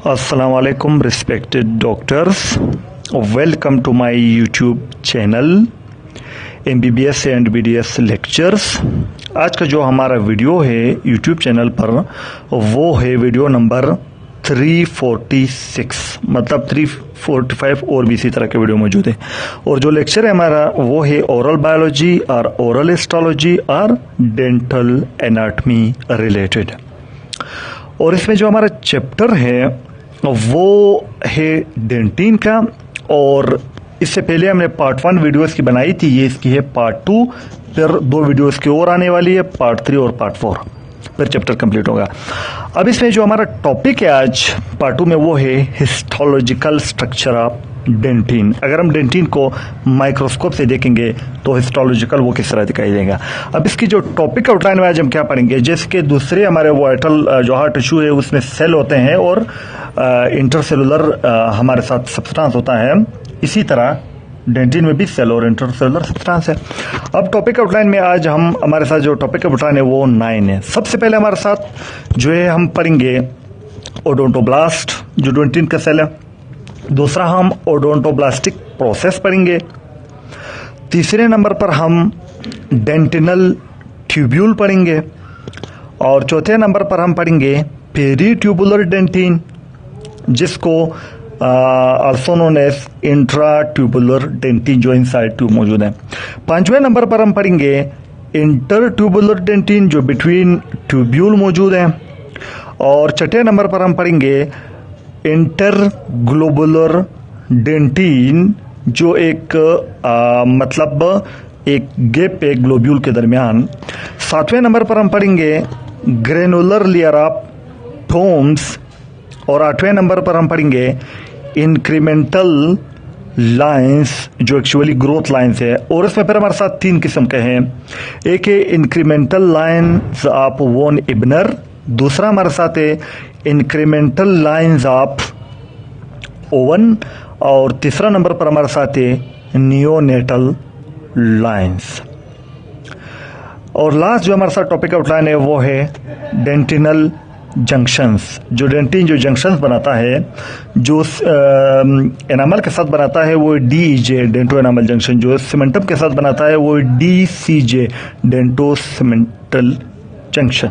Assalamu alaikum respected doctors. Welcome to my YouTube channel MBBS and BDS lectures. आज का जो हमारा video है YouTube चैनल पर वो है वीडियो नंबर 346, मतलब 345 और भी इसी तरह के वीडियो मौजूद है। और जो लेक्चर है हमारा वो है ओरल बायोलॉजी और ओरल हिस्टोलॉजी और डेंटल एनाटमी रिलेटेड। और इसमें जो हमारा चैप्टर है वो है डेंटिन का। और इससे पहले हमने पार्ट 1 वीडियोस की बनाई थी, ये इसकी है पार्ट 2, फिर 2 वीडियोस की और आने वाली है, पार्ट 3 और पार्ट 4, फिर चैप्टर कंप्लीट होगा। अब इसमें जो हमारा टॉपिक है आज पार्ट 2 में वो है हिस्टोलॉजिकल स्ट्रक्चर ऑफ डेंटिन। अगर हम डेंटिन को माइक्रोस्कोप से देखेंगे तो हिस्टोलॉजिकल वो किस तरह दिखाई देगा। अब इसकी जो टॉपिक आउटलाइन में आज हम क्या पढ़ेंगे, जैसे कि दूसरे हमारे वाइटल जो हार्ट टिश्यू है उसमें सेल होते हैं और इंटरसेलुलर हमारे साथ सब्सटेंस होता है, इसी तरह डेंटिन में भी सेल और इंटरसेलुलर सब्सटेंस है। अब टॉपिक आउटलाइन में आज हम हमारे साथ जो टॉपिक आउटलाइन है वो 9 है। सबसे पहले हमारे साथ जो है हम पढ़ेंगे ओडोंटोब्लास्ट जो डेंटिन का सेल है। दूसरा हम ओडोंटोब्लास्टिक प्रोसेस पढ़ेंगे। तीसरे नंबर पर हम डेंटिनल ट्यूब्यूल पढ़ेंगे। और चौथे नंबर पर हम पढ़ेंगे पेरीट्यूबुलर डेंटिन, जिसको आल्सो नोन एज इंट्राट्यूबुलर डेंटिन, जो इनसाइड ट्यूब मौजूद है। 5वें नंबर पर हम पढ़ेंगे इंटरट्यूबुलर डेंटिन, जो बिटवीन ट्यूब्यूल मौजूद है। और 6ठे नंबर पर हम पढ़ेंगे इंटरग्लोबुलर डेंटिन, जो एक मतलब एक गैप है ग्लोब्यूल के दरमियान। 7वें नंबर पर हम पढ़ेंगे ग्रेनुलर लेयर ऑफ थोम्स। और 8वें नंबर पर हम पढ़ेंगे इंक्रीमेंटल लाइंस, जो एक्चुअली ग्रोथ लाइंस है। और इसमें फिर हमारे साथ 3 किस्म के हैं। एक है इंक्रीमेंटल लाइंस ऑफ वोन इब्नर, दूसरा हमारे साथ है इंक्रीमेंटल लाइंस ऑफ ओवन, और तीसरा नंबर पर हमारे साथ है नियोनेटल लाइंस। और लास्ट जो हमारे साथ टॉपिक आउटलाइन है वो है डेंटिनल जंक्शंस। जो डेंटिन जो जंक्शंस बनाता है, जो एनामल के साथ बनाता है वो डीईजे डेंटो एनामल जंक्शन, जो सीमेंटम के साथ बनाता है वो डीसीजे डेंटो सीमेंटल जंक्शन।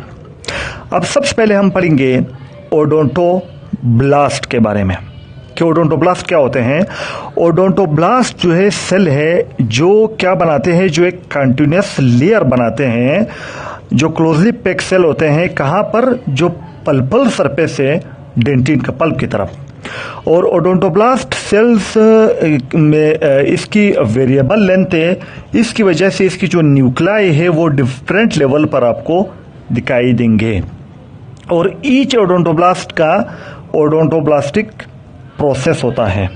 अब सबसे पहले हम पढ़ेंगे ओडोंटोब्लास्ट के बारे में कि ओडोंटोब्लास्ट क्या होते हैं। ओडोंटोब्लास्ट जो है सेल है जो क्या बनाते हैं, जो एक कंटिन्यूअस लेयर बनाते हैं, जो क्लोजली पैक सेल होते हैं। कहां पर, जो पल्पल सरफेस है डेंटिन का पल्प की तरफ। और ओडोंटोब्लास्ट सेल्स में इसकी वेरिएबल लेंथ है, इसकी वजह से इसकी जो न्यूक्लाई है वो डिफरेंट लेवल पर आपको दिखाई देंगे। और ईच ओडोंटोब्लास्ट का ओडोंटोब्लास्टिक प्रोसेस होता है,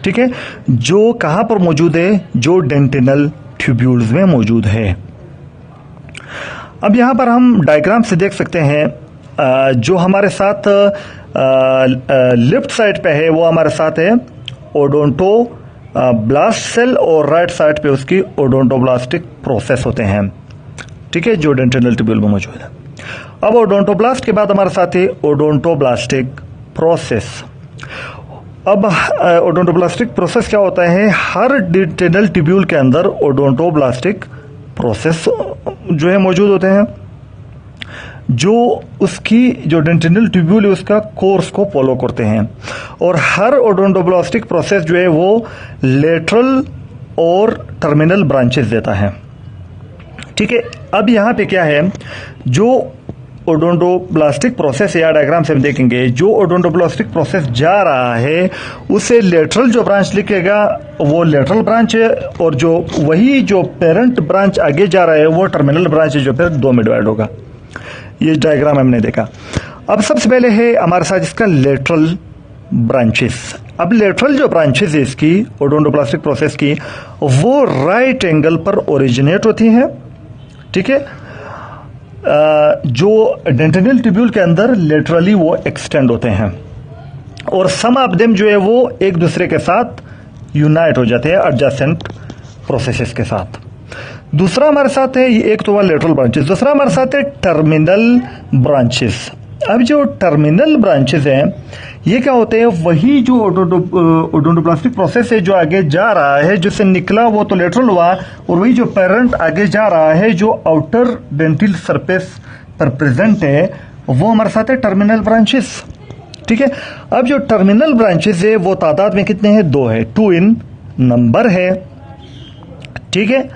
ठीक है, जो कहां पर मौजूद है, जो डेंटिनल ट्यूब्यूल्स में मौजूद है। अब यहां पर हम डायग्राम से देख सकते हैं जो हमारे साथ लेफ्ट साइड पे है वो हमारे साथ है ओडोंटोब्लास्ट सेल, और राइट साइड पे उसकी ओडोंटोब्लास्टिक प्रोसेस होते हैं, ठीक है, जो डेंटिनल ट्यूब्यूल में मौजूद है। अब ओडोंटोब्लास्ट के बाद हमारे साथ है ओडोंटोब्लास्टिक प्रोसेस। अब ओडोंटोब्लास्टिक प्रोसेस क्या होता है, हर डेंटिनल ट्यूब्यूल के अंदर ओडोंटोब्लास्टिक प्रोसेस जो है मौजूद होते हैं, जो उसकी जो डेंटिनल ट्यूब्यूल है उसका कोर्स को फॉलो करते हैं। और हर ओडोंटोब्लास्टिक प्रोसेस जो है वो लेटरल और टर्मिनल ब्रांचेस देता है, ठीक है। अब यहां पे क्या है, जो ओडोंटोब्लास्टिक प्रोसेस या डायग्राम से हम देखेंगे, जो ओडोंटोब्लास्टिक प्रोसेस जा रहा है उसे लेटरल जो ब्रांच लिखेगा वो लेटरल ब्रांच है, और जो वही जो पेरेंट ब्रांच आगे जा रहा है वो टर्मिनल ब्रांच है, जो फिर 2 में डिवाइड होगा। ये डायग्राम हमने देखा। अब सबसे पहले है हमारे साथ इसका लेटरल ब्रांचेस। अब लेटरल जो ब्रांचेस है इसकी ओडोंटोब्लास्टिक प्रोसेस की, वो राइट एंगल पर ओरिजिनेट होती हैं, ठीक है। जो डेंटिनल ट्यूब्यूल के अंदर लेटरली वो एक्सटेंड होते हैं, और सम ऑफ देम जो है वो एक दूसरे के साथ यूनाइट हो जाते हैं एडजेसेंट प्रोसेसेस के साथ। दूसरा हमारे साथ है, एक तो लेटरल ब्रांचेस, दूसरा हमारे साथ है टर्मिनल ब्रांचेस। अब जो टर्मिनल ब्रांचेस हैं ये क्या होते हैं, वही जो ओडोंटोप्लास्टिक प्रोसेस है जो आगे जा रहा है, जिससे निकला वो तो लेटरल हुआ, और वही जो पेरेंट आगे जा रहा है जो आउटर डेंटिल सरफेस पर प्रेजेंट है वो हमारे साथ है टर्मिनल ब्रांचेस। ठीक है, अब जो टर्मिनल ब्रांचेस है वो तादाद में कितने हैं, 2 है, 2 इन नंबर है। ठीक है,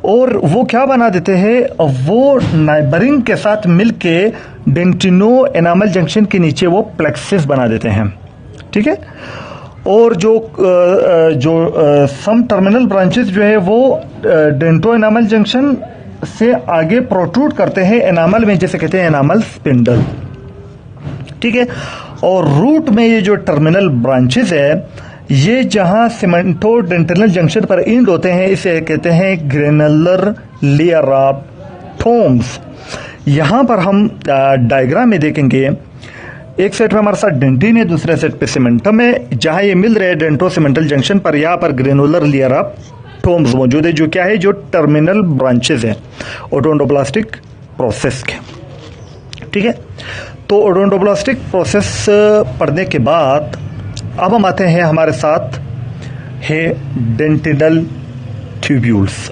और वो क्या बना देते हैं, वो नाइबरिंग के साथ मिलके डेंटिनो एनामल जंक्शन के नीचे वो प्लेक्सिस बना देते हैं। ठीक है, और जो सम टर्मिनल ब्रांचेस जो है वो डेंटो एनामल जंक्शन से आगे प्रोट्रूड करते हैं एनामल में, जैसे कहते हैं एनामल स्पिंडल। ठीक है, और रूट में ये जो टर्मिनल ब्रांचेस है ये जहां सीमेंटो डेंटिनल जंक्शन पर इंड होते हैं इसे कहते हैं ग्रेनुलर लेयर ऑफ थोम्स। यहां पर हम डायग्राम में देखेंगे, एक सेट में हमारे साथ डेंटिन है, दूसरे सेट पे सीमेंटम है। जहां ये मिल रहे हैं डेंटो सीमेंटल जंक्शन पर, यहां पर ग्रेनुलर लेयर ऑफ थोम्स मौजूद है, जो क्या है, जो टर्मिनल ब्रांचेस है ओडोंटोप्लास्टिक प्रोसेस के। ठीक है, तो ओडोंटोप्लास्टिक प्रोसेस पढ़ने के बाद अब हम आते हैं, हमारे साथ है डेंटिनल ट्यूब्यूल्स।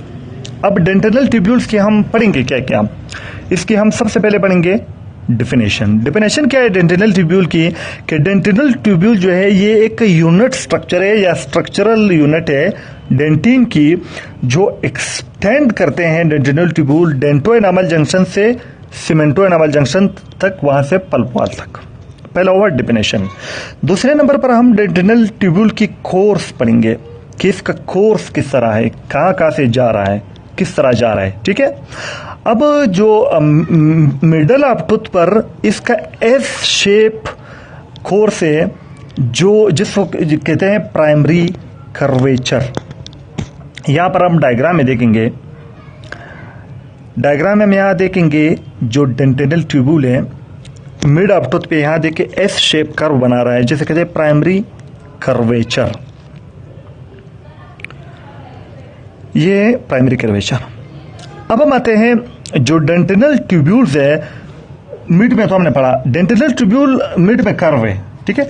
अब डेंटिनल ट्यूब्यूल्स की हम पढ़ेंगे क्या क्या, इसकी हम सबसे पहले पढ़ेंगे डिफिनेशन। डिफिनेशन क्या है डेंटिनल ट्यूब्यूल की, कि डेंटिनल ट्यूब्यूल जो है ये एक यूनिट स्ट्रक्चर है या स्ट्रक्चरल यूनिट है डेंटिन की, जो एक्सटेंड करते हैं डेंटिनल ट्यूब्यूल डेंटो एनामल जंक्शन से सीमेंटो एनामल जंक्शन तक, वहां से पल्प वॉल तक। पहला हुआ डिफिनेशन। दूसरे नंबर पर हम डेंटिनल ट्यूब्यूल की कोर्स पढ़ेंगे कि इसका कोर्स किस तरह है, कहां से जा रहा है, किस तरह जा रहा है। ठीक है, अब जो मिडल ऑफ टूथ पर इसका एस शेप कोर्स है, जो जिसको कहते हैं प्राइमरी कर्वेचर। यहां पर हम डायग्राम में देखेंगे, डायग्राम में हम यहां देखेंगे जो डेंटिनल ट्यूब्यूल है मिड ऑफ टूथ पे यहां देखिए एस शेप कर्व बना रहा है, जिसे कहते हैं प्राइमरी कर्वेचर। ये प्राइमरी कर्वेचर। अब हम आते हैं जो डेंटिनल ट्यूब्यूल्स है, मिड में तो हमने पढ़ा डेंटिनल ट्यूब्यूल मिड में कर्व है। ठीक है,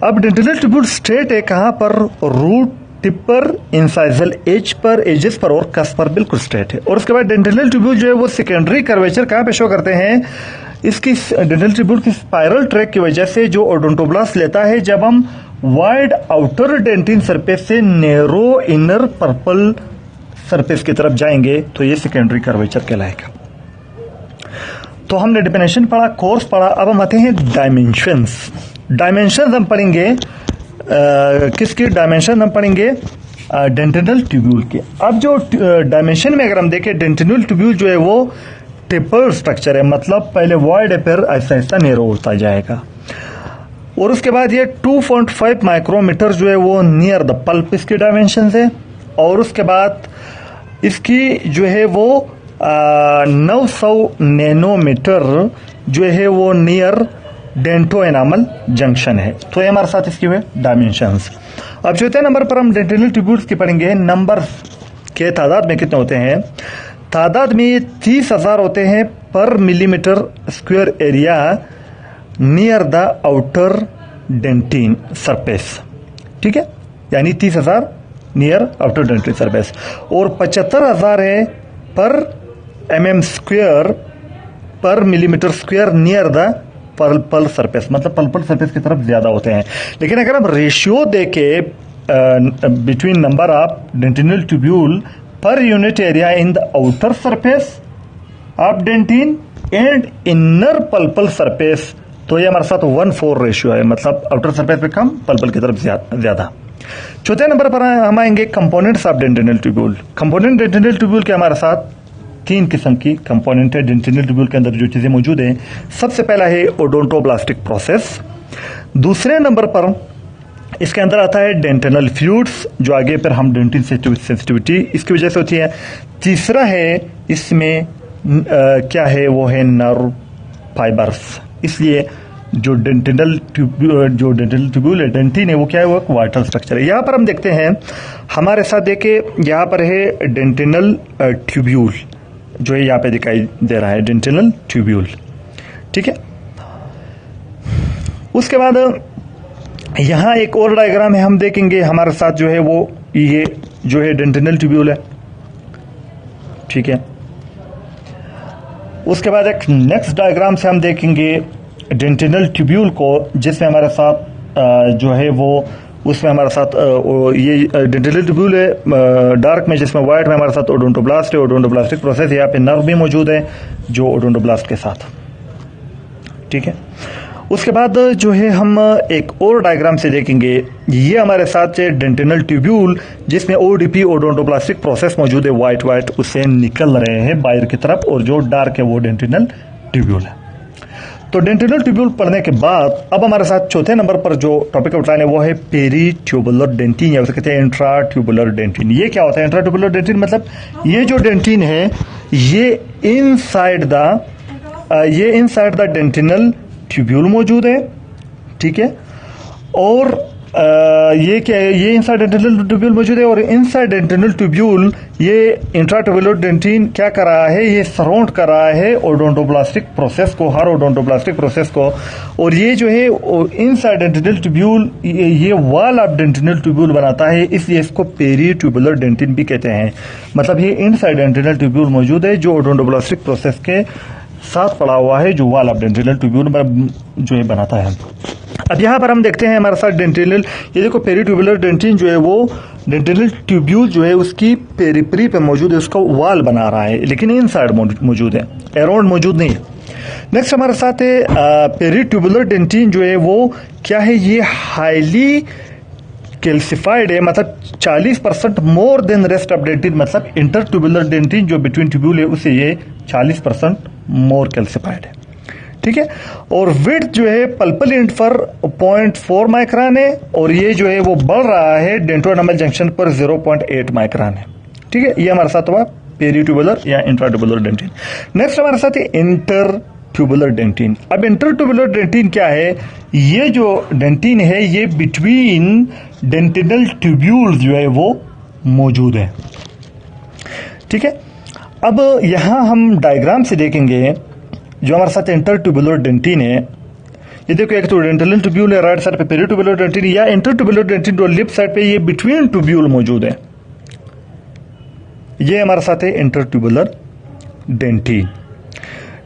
अब डेंटिनल ट्यूब्यूल स्ट्रेट है, कहां पर, रूट टिप पर, इंसाइजल एज पर, एजेस पर और कस पर बिल्कुल स्ट्रेट है। और उसके बाद डेंटिनल ट्यूब्यूल जो है वो सेकेंडरी कर्वेचर कहां पे शो करते हैं, इसकी डेंटिनल ट्यूब्यूल की स्पाइरल ट्रैक की वजह से जो ओडोंटोब्लास्ट लेता है, जब हम वाइड आउटर डेंटिन सरफेस से नैरो इनर पर्पल सरफेस की तरफ जाएंगे तो ये सेकेंडरी कर्वेचर कहलाएगा। तो हमने डिफिनेशन पढ़ा, कोर्स पढ़ा, अब हम आते हैं डायमेंशंस। डायमेंशंस हम पढ़ेंगे किसकी डायमेंशन हम पढ़ेंगे, डेंटिनल ट्यूब्यूल के। अब जो डायमेंशन में अगर हम देखें, डेंटिनल ट्यूब्यूल जो है वो टेपर स्ट्रक्चर है, मतलब पहले वाइड है फिर ऐसा ऐसा नैरो होता जाएगा, और उसके बाद ये 2.5 माइक्रोमीटर जो है वो नियर द पल्प इसकी डायमेंशन है, और उसके बाद इसकी जो है वो 900 नैनोमीटर जो है वो नियर डेंटो एनामल जंक्शन है। तो ये हमारे साथ इसकी हुए डायमेंशंस। अब चौथे नंबर पर हम डेंटिनल ट्यूब्यूल्स की पढ़ेंगे, नंबर के तादाद में कितने होते हैं। तादाद में 30,000 होते हैं पर millimetre square area near the outer dentin surface. ठीक है, यानी 30,000 नियर आउटर डेंटिन सरफेस, और 75,000 है पर mm स्क्वायर पर millimetre square near the pulpal surface, मतलब पल्पल सरफेस की तरफ ज्यादा होते हैं। लेकिन अगर हम रेशियो देके between number of dentinal tubule per unit area in the outer surface of dentin and inner pulpal surface, तो ये हमारे साथ 1:4 रेशियो है, मतलब आउटर सरफेस पे कम, पल्पल की तरफ ज्यादा। चौथे नंबर पर हम आएंगे components of dentinal tubule. Component dentinal tubule के हमारे साथ 3 किस्म की कंपोनेंट है डेंटिनल ट्यूब्यूल के अंदर जो चीजें मौजूद हैं। सबसे पहला है ओडोंटोब्लास्टिक प्रोसेस, दूसरे नंबर पर इसके अंदर आता है डेंटिनल फ्लूइड्स, जो आगे पर हम डेंटिन सेंसिटिविटी इसकी वजह से होती है। तीसरा है इसमें क्या है, वो है नर्व फाइबर्स, इसलिए जो डेंटिनल ट्यूब्यूल है डेंटिन है वो क्या है, वो वाइटल स्ट्रक्चर है। यहां पर हम देखते हैं, हमारे साथ देखिए यहां पर है डेंटिनल ट्यूब्यूल जो है यहाँ पे दिखाई दे रहा है, डेंटिनल ट्यूब्यूल। ठीक है, उसके बाद यहां एक और डायग्राम है, हम देखेंगे हमारे साथ जो है वो ये जो है डेंटिनल ट्यूब्यूल है, ठीक है। उसके बाद एक नेक्स्ट डायग्राम से हम देखेंगे डेंटिनल ट्यूब्यूल को, जिसमें हमारे साथ जो है वो उसमें हमारे साथ ये डेंटिनल ट्यूब्यूल है डार्क में, जिसमें व्हाइट में हमारे साथ ओडोंटोब्लास्ट है, ओडोंटोब्लास्टिक प्रोसेस, यहाँ पे नर्व भी मौजूद है जो ओडोंटोब्लास्ट के साथ, ठीक है। उसके बाद जो है हम एक और डायग्राम से देखेंगे, ये हमारे साथ है डेंटिनल ट्यूब्यूल, जिसमें ओडीपी ओडोंटोब्लास्टिक प्रोसेस मौजूद है, व्हाइट व्हाइट उससे निकल रहे हैं बाहर की तरफ, और जो डार्क है वो डेंटिनल ट्यूब्यूल है। तो डेंटिनल ट्यूब्यूल पढ़ने के बाद अब हमारे साथ चौथे नंबर पर जो टॉपिक आउटलाइन है वो है पेरीट्यूबुलर डेंटिन, या उसे कहते हैं इंट्राट्यूबुलर डेंटिन। ये क्या होता है इंट्राट्यूबुलर डेंटिन? मतलब ये जो डेंटिन है ये इनसाइड द डेंटिनल ट्यूब्यूल मौजूद है, ठीक है। और ये क्या है, ये इनसाइड डेंटिनल ट्यूब्यूल मौजूद है, और इनसाइड डेंटिनल ट्यूब्यूल ये इंट्राट्यूबुलर डेंटिन क्या कर रहा है, ये सराउंड कर रहा है ओडोंटोब्लास्टिक प्रोसेस को, हर ओडोंटोब्लास्टिक प्रोसेस को। और ये जो है इनसाइड डेंटिनल ट्यूब्यूल ये वॉल ऑफ डेंटिनल ट्यूब्यूल बनाता है, इसलिए इसको पेरीट्यूबुलर डेंटिन भी कहते हैं। मतलब ये इनसाइड डेंटिनल ट्यूब्यूल मौजूद है जो ओडोंटोब्लास्टिक प्रोसेस के साथ पड़ा हुआ है, जो वॉल ऑफ डेंटिनल ट्यूब्यूल जो है बनाता है। अब यहां पर हम देखते हैं हमारे साथ डेंटिनल, ये देखो पेरीट्यूबुलर डेंटिन जो है वो डेंटिनल ट्यूब्यूल जो है उसकी पेरिफेरी पे मौजूद है, उसका वॉल बना रहा है, लेकिन इनसाइड मौजूद है, अराउंड मौजूद नहीं है। नेक्स्ट हमारे साथ है पेरीट्यूबुलर डेंटिन जो है वो क्या है, ये हाईली कैल्सिफाइड है, मतलब 40% more than rest of dentin, मतलब इंटरट्यूबुलर डेंटिन जो बिटवीन ट्यूब्यूल है उससे ये 40% मोर कैल्सिफाइड है, ठीक है। और विड्थ जो है पल्पल एंड पर 0.4 माइक्रोन है, और ये जो है वो बढ़ रहा है डेंटो एनामल जंक्शन पर 0.8 माइक्रोन है, ठीक है। ये हमारे साथ हुआ पेरीट्यूबुलर या इंट्राट्यूबुलर डेंटिन। नेक्स्ट हमारे साथ है इंटरट्यूबुलर डेंटिन। अब इंटरट्यूबुलर डेंटिन क्या है, ये जो डेंटिन है ये बिटवीन डेंटिनल ट्यूब्यूल जो है वो मौजूद है, ठीक है। अब यहां हम डायग्राम से देखेंगे जो हमारे साथ इंटरट्यूबुलर डेंटिन है, ये देखो एक तो डेंटिनल ट्यूब्यूल है राइट साइड पे, पेरीट्यूबुलर डेंटिन या इंटरट्यूबुलर डेंटिन जो लेफ्ट साइड पे ये बिटवीन ट्यूब्यूल मौजूद है, ये हमारे साथ है इंटरट्यूबुलर डेंटिन,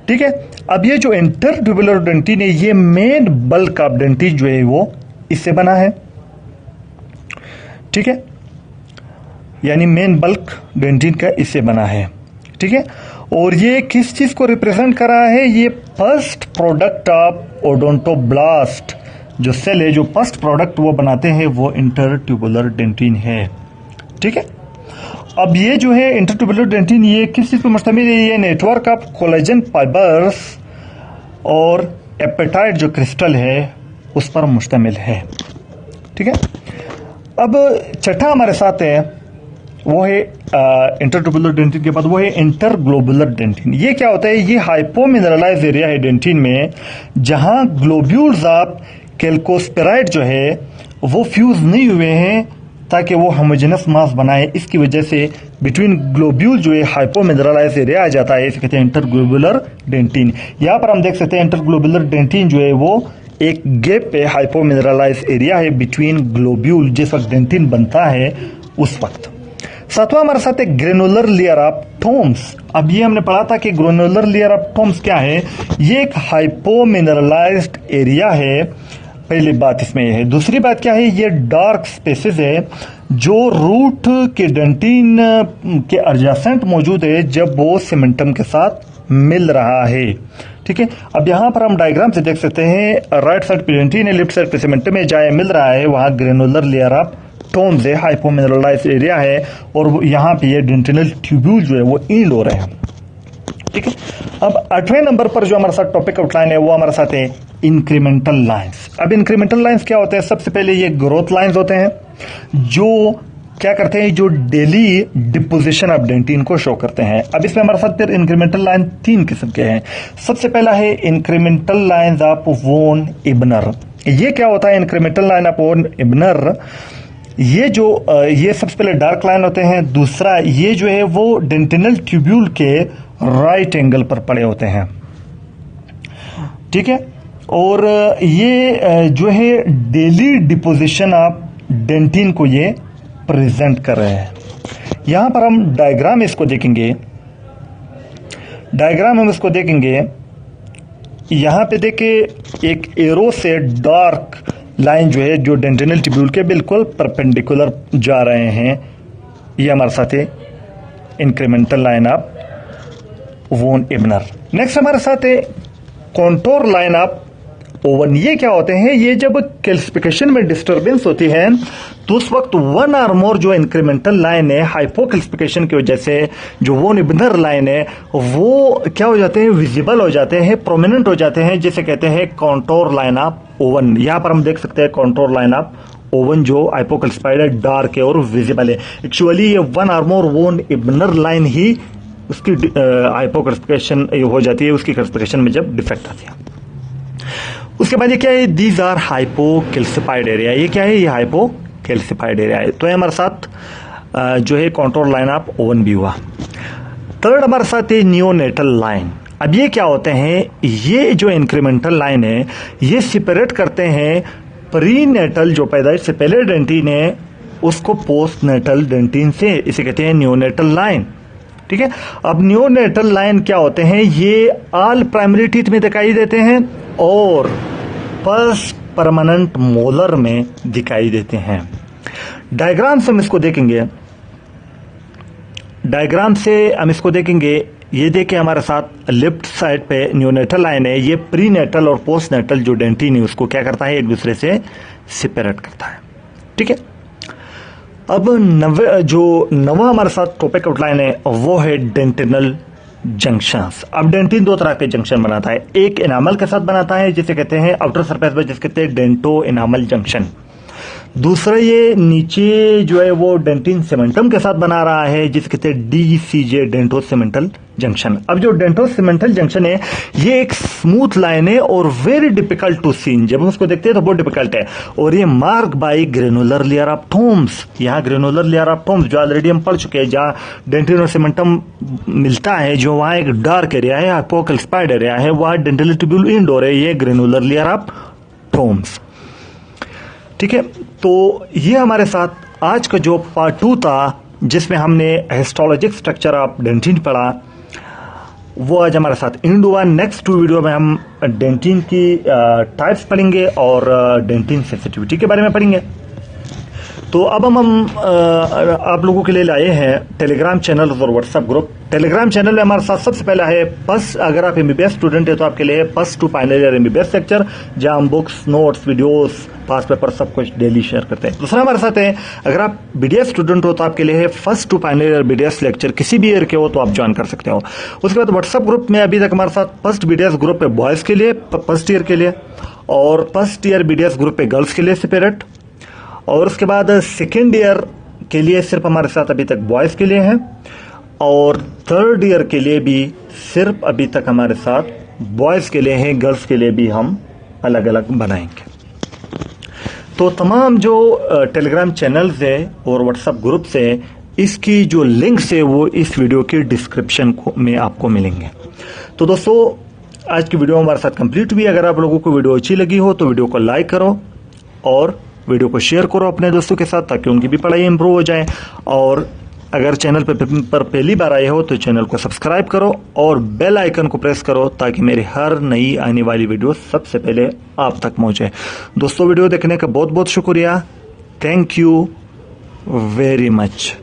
ठीक है। अब ये जो इंटरट्यूबुलर डेंटिन है ये मेन बल्क ऑफ डेंटिन जो है वो इससे बना है, ठीक है, यानी मेन बल्क डेंटिन का इससे बना है, ठीक है। और ये किस चीज को रिप्रेजेंट कर रहा है, ये फर्स्ट प्रोडक्ट ऑफ ओडोंटोब्लास्ट जो सेल है, जो फर्स्ट प्रोडक्ट वो बनाते हैं वो इंटरट्यूबुलर डेंटिन है, ठीक है। अब ये जो है इंटरट्यूबुलर डेंटिन ये किस चीज पर मुश्तमिल है, ये नेटवर्क ऑफ कोलेजन फाइबर्स और एपेटाइट जो क्रिस्टल है उस पर मुश्तमिल है, ठीक है। अब छठा हमारे साथ है वो है इंटरट्यूबुलर डेंटिन के बाद वो है इंटरग्लोबुलर डेंटिन। ये क्या होता है, ये हाइपोमिनरलाइज एरिया है डेंटिन में, जहां ग्लोब्यूल्स ऑफ कैल्कोस्पेराइड जो है वो फ्यूज नहीं हुए हैं ताकि वो होमोजेनस मास बनाए, इसकी वजह से बिटवीन ग्लोब्यूल जो है हाइपोमिनरलाइज एरिया आ जाता है, इसे कहते हैं इंटरग्लोबुलर डेंटिन। यहां पर हम देख सकते हैं इंटरग्लोबुलर डेंटिन जो है वो एक गैप पे हाइपोमिनरलाइज एरिया है बिटवीन ग्लोब्यूल, जिस वक्त डेंटिन बनता है उस वक्त। सातवां हमारे साथ एक ग्रेनुलर लेयर ऑफ टोम्स। अब ये हमने पढ़ा था कि ग्रेनुलर लेयर ऑफ टोम्स क्या है, ये एक हाइपोमिनरलाइज्ड एरिया है, पहली बात इसमें है। दूसरी बात क्या है, ये डार्क स्पेसेस है जो रूट के डेंटिन के एडजेसेंट मौजूद है जब वो सीमेंटम के साथ मिल रहा है, ठीक है। अब यहां पर हम डायग्राम से देख सकते हैं राइट साइड पे डेंटिन है, लेफ्ट साइड पे सीमेंटम है, जहां मिल रहा है वहां ग्रेनुलर लेयर ऑफ टोम्स है, हाइपोमिनरलाइज्ड एरिया है, और यहाँ पे ये डेंटिनल ट्यूब्यूल जो है वो इंड हो रहे हैं, ठीक है। अब 8वें नंबर पर जो हमारे साथ टॉपिक आउटलाइन है वो हमारे साथ है इंक्रीमेंटल लाइंस। अब इंक्रीमेंटल लाइंस क्या होते हैं, सबसे पहले ये ग्रोथ लाइंस होते हैं जो क्या करते हैं, जो डेली डिपोजिशन ऑफ डेंटिन को शो करते हैं। अब इसमें हमारे साथ फिर इंक्रीमेंटल लाइन 3 किस्म के हैं। सबसे पहला है इंक्रीमेंटल लाइंस ऑफ वोन इब्नर। ये क्या होता है इंक्रीमेंटल लाइन ऑफ वोन इब्नर, ये जो ये सबसे पहले डार्क लाइन होते हैं, दूसरा ये जो है वो डेंटिनल ट्यूब्यूल के राइट एंगल पर पड़े होते हैं, ठीक है। और ये जो है डेली डिपोजिशन ऑफ डेंटिन को ये प्रेजेंट कर रहे हैं। यहां पर हम डायग्राम इसको देखेंगे, यहां पे देखिए एक एरो से डार्क लाइन जो है जो डेंटिनल ट्यूब्यूल के बिल्कुल परपेंडिकुलर जा रहे हैं, ये हमारे साथ है इंक्रीमेंटल लाइन ऑफ वोन इबनर। नेक्स्ट हमारे साथ है कॉन्टोर लाइन ऑफ ओवन। ये क्या होते हैं, ये जब कैल्सिफिकेशन में डिस्टरबेंस होती है तो उस वक्त वन और मोर जो इंक्रीमेंटल लाइन है हाइपोकैल्सिफिकेशन की वजह से जो वोन इबनर लाइन है वो क्या हो जाते हैं, विजिबल हो जाते हैं, प्रोमिनेंट हो जाते हैं, जिसे कहते हैं कॉन्टोर लाइन ऑफ ओवन। यहां पर हम देख सकते हैं कॉन्टोर लाइन ऑफ ओवन जो हाइपोकैल्सिफाइड है, डार्क है और विजिबल है। एक्चुअली ये वन और मोर वोन इबनर लाइन ही उसकी हाइपोकैल्सिफिकेशन हो जाती है, उसकी कैल्सिफिकेशन में जब डिफेक्ट आती है। उसके बाद ये क्या है, दीज आर हाइपोकैल्सिफाइड एरिया। ये क्या है, ये हाइपोकैल्सिफाइड एरिया है। तो ये हमारे साथ जो है कॉन्टोर लाइन ऑफ ओवन भी हुआ। थर्ड हमारे साथ है नियोनेटल लाइन। अब ये क्या होते हैं, ये जो इंक्रीमेंटल लाइन है ये सेपरेट करते हैं प्री नेटल जो पैदाइश से पहले डेंटिन है उसको पोस्ट नेटल डेंटिन से, इसे कहते हैं नियोनेटल लाइन। ठीक है, अब नियोनेटल लाइन क्या होते हैं, ये ऑल प्राइमरी टीथ में दिखाई देते हैं और फर्स्ट परमानेंट मोलर में दिखाई देते हैं। डायग्राम से हम इसको देखेंगे, ये देखिए हमारे साथ लेफ्ट साइड पे नियोनेटल लाइन है, ये प्री नेटल और पोस्ट नेटल जो डेंटिन है उसको क्या करता है, एक दूसरे से सेपरेट करता है। ठीक है, अब नवा हमारे साथ टॉपिक आउटलाइन है वो है डेंटिनल जंक्शंस। अब डेंटिन दो तरह के जंक्शन बनाता है, एक एनामल के साथ बनाता है जिसे कहते हैं आउटर सरफेस पर, जिसे कहते हैं डेंटो एनामल जंक्शन। दूसरा ये नीचे जो है वो डेंटिन सीमेंटम के साथ बना रहा है जिसे कहते हैं DCJ डेंटो सीमेंटल जंक्शन। अब जो डेंटो सीमेंटल जंक्शन है ये एक स्मूथ लाइन है और वेरी डिफिकल्ट टू सीन, जब हम उसको देखते हैं तो बहुत डिफिकल्ट है, और ये mark by granular layer of Tomes. यहाँ ग्रेनुलर लेयर ऑफ थोम्स जो ऑलरेडी हम पढ़ चुके हैं, जहाँ डेंटिन और सीमेंटम मिलता है, जो वहाँ एक डार्क एरिया है, हाइपोकैल्सिफाइड एरिया है, वहाँ डेंटिनल ट्यूब्यूल इंडोर है, ये ग्रेनुलर लेयर ऑफ थोम्स। ठीक है, तो ये हमारे साथ आज का जो पार्ट 2 था जिसमें हमने हिस्टोलॉजिक स्ट्रक्चर ऑफ डेंटिन पढ़ा, वो आज हमारे साथ एंड हुआ। नेक्स्ट 2 वीडियो में हम डेंटिन की टाइप्स पढ़ेंगे और डेंटिन सेंसिटिविटी के बारे में पढ़ेंगे। तो अब हम आप लोगों के लिए लाए हैं टेलीग्राम चैनल और व्हाट्सएप ग्रुप। टेलीग्राम चैनल में हमारे साथ सबसे पहला है फर्स्ट, अगर आप MBBS स्टूडेंट है तो आपके लिए first to final year MBBS lecture, जहां हम books, notes, videos, past paper सब कुछ डेली शेयर करते हैं। दूसरा हमारे साथ है अगर आप BDS स्टूडेंट हो तो आपके लिए है first to final year BDS lecture, किसी भी ईयर के हो तो आप ज्वाइन कर सकते हो। उसके बाद व्हाट्सएप ग्रुप में अभी तक हमारे साथ फर्स्ट BDS ग्रुप है बॉयज के लिए फर्स्ट ईयर के लिए, और फर्स्ट ईयर BDS ग्रुप है गर्ल्स के लिए सेपरेट, और उसके बाद सेकेंड ईयर के लिए सिर्फ हमारे साथ अभी तक बॉयज के लिए है, और थर्ड ईयर के लिए भी सिर्फ अभी तक हमारे साथ बॉयज के लिए है, गर्ल्स के लिए भी हम अलग अलग बनाएंगे। तो तमाम जो टेलीग्राम चैनल्स है और व्हाट्सएप ग्रुप से इसकी जो लिंक्स है वो इस वीडियो के डिस्क्रिप्शन में आपको मिलेंगे। तो दोस्तों आज की वीडियो हमारे साथ कंप्लीट हुई। अगर आप लोगों को वीडियो अच्छी लगी हो तो वीडियो को लाइक करो और वीडियो को शेयर करो अपने दोस्तों के साथ ताकि उनकी भी पढ़ाई इंप्रूव हो जाए, और अगर चैनल पर पहली बार आए हो तो चैनल को सब्सक्राइब करो और बेल आइकन को प्रेस करो ताकि मेरी हर नई आने वाली वीडियो सबसे पहले आप तक पहुंचे। दोस्तों वीडियो देखने का बहुत बहुत शुक्रिया। Thank you very much.